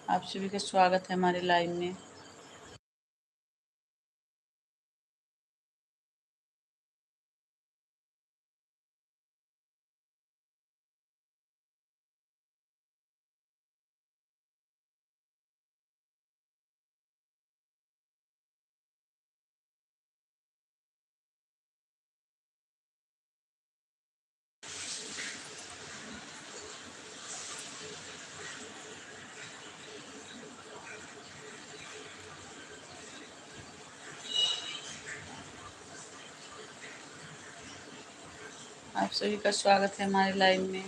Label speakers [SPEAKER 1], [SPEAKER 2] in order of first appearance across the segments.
[SPEAKER 1] आप सभी का स्वागत है हमारे लाइव में। आप सभी का स्वागत है हमारे लाइव में।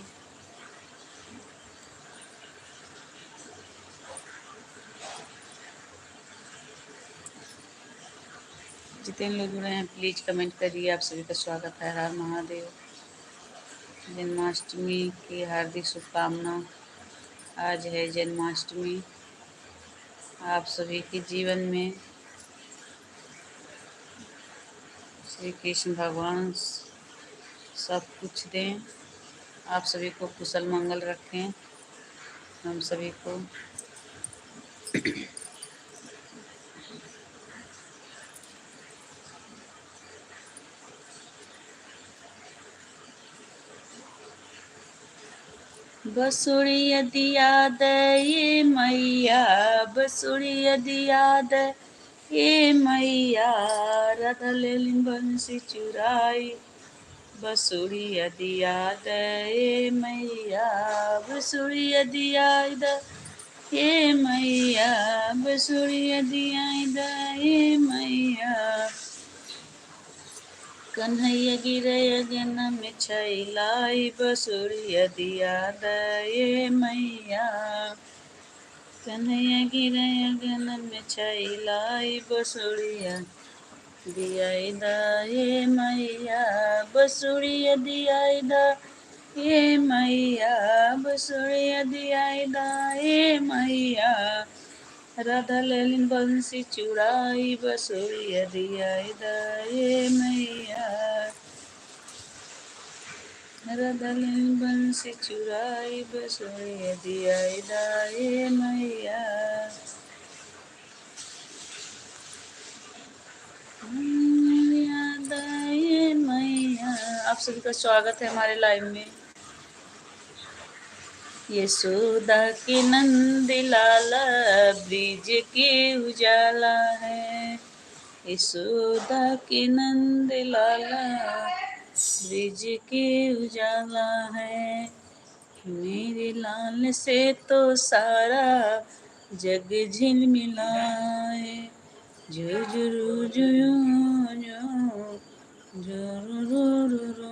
[SPEAKER 1] जितने लोग जुड़े हैं प्लीज कमेंट करिए। आप सभी का स्वागत है। हर हर महादेव। जन्माष्टमी की हार्दिक शुभकामना। आज है जन्माष्टमी। आप सभी के जीवन में श्री कृष्ण भगवान सब कुछ दें। आप सभी को कुशल मंगल रखें। हम सभी को बसुड़िया दिया दे ये मैया, बसुड़िया दिया दे ये मैया, राधा लेली बंसी चुराई। बसुड़िया दिया दे ये मैया, बसुड़िया दिया दे ये मैया, बसुड़िया दिया दे ये मैया। कन्हैया गिरे अगन में छैलाई, बसुड़िया दिया दे ये मैया। कन्हैया गिरे अगन में छैलाई, बसुड़िया दिया दा ये मैया, बसुड़िया दिया दा ये मैया, बसुड़िया दिया दा ये मैया। राधा लेलिन बंसी चुराई, बसुड़िया दिया दा ये मैया। राधा लेलिन बंसी चुराई, बसुड़िया दिया दा ये मैया। मैया। आप सभी का स्वागत है हमारे लाइव में। यशोदा के नंद लाला ब्रिज के उजाला है, यशोदा के नंद लाला ब्रिज के उजाला है। मेरे लाल से तो सारा जग झिलमिलाए, जुजुरू जुयू जू जुरुरुरुरु।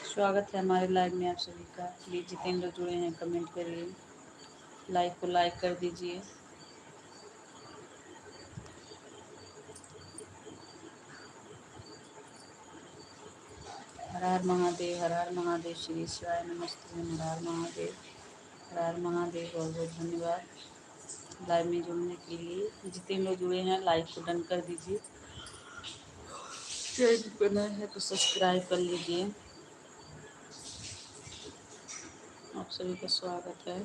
[SPEAKER 1] स्वागत है हमारे लाइव में आप सभी का। प्लीज जितने लोग जुड़े हैं कमेंट करिए, लाइव को लाइक कर दीजिए। हर हर महादेव, हर हर महादेव। श्री शिवाय नमस्ते। हर हर महादेव, हर हर महादेव। बहुत बहुत धन्यवाद लाइव में जुड़ने के लिए। जितने लोग जुड़े हैं लाइक को डन कर दीजिए। चैनल पर नए हैं तो सब्सक्राइब कर लीजिए। आप सभी का स्वागत है।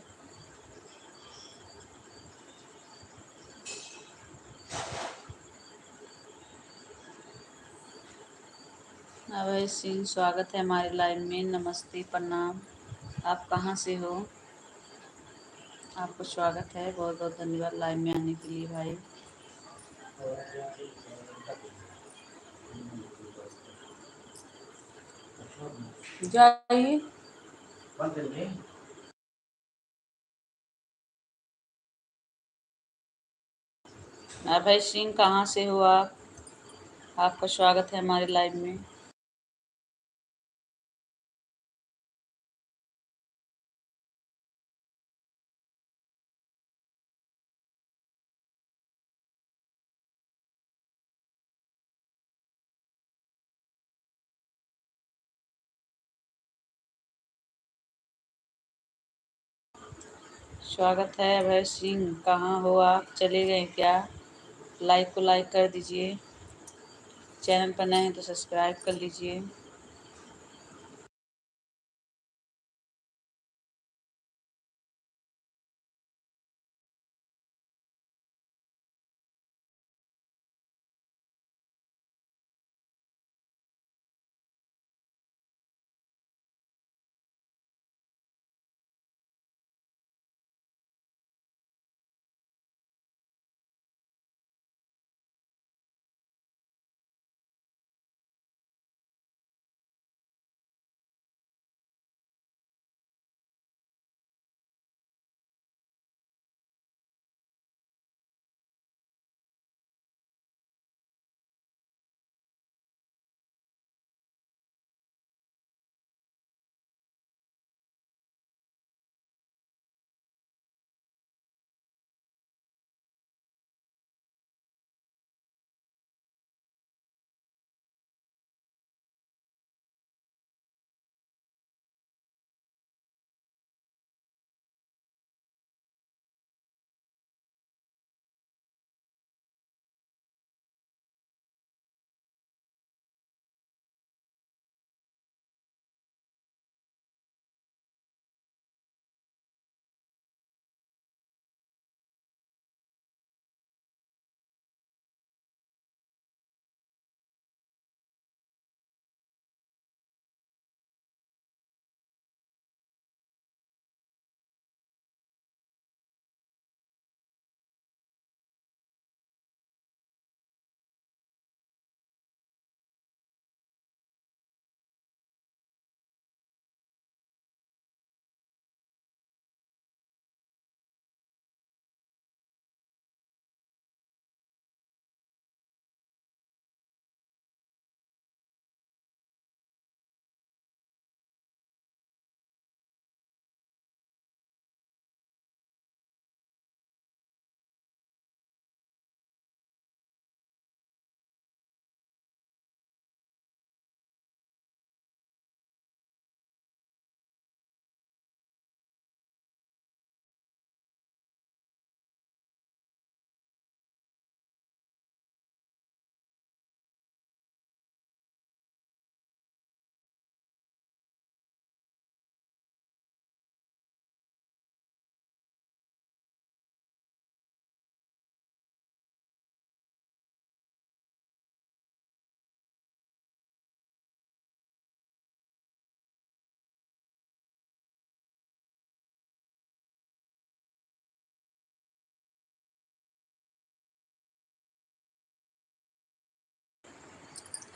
[SPEAKER 1] अभय सिंह, स्वागत है हमारे लाइव में। नमस्ते, प्रणाम। आप कहाँ से हो? आपको स्वागत है। बहुत बहुत धन्यवाद लाइव में आने के लिए भाई। जाइए। अभय सिंह, कहाँ से हो आप? आपका स्वागत है हमारे लाइव में। स्वागत है अभय सिंह। कहाँ हो आप, चले गए क्या? लाइक को लाइक कर दीजिए, चैनल पर नए हैं तो सब्सक्राइब कर लीजिए।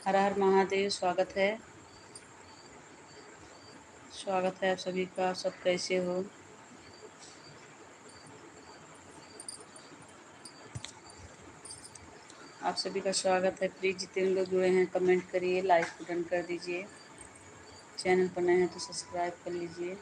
[SPEAKER 1] हर हर महादेव। स्वागत है, स्वागत है आप सभी का। सब कैसे हो? आप सभी का स्वागत है। प्लीज़ जितने लोग जुड़े हैं कमेंट करिए, लाइक बटन कर दीजिए, चैनल पर नए हैं तो सब्सक्राइब कर लीजिए।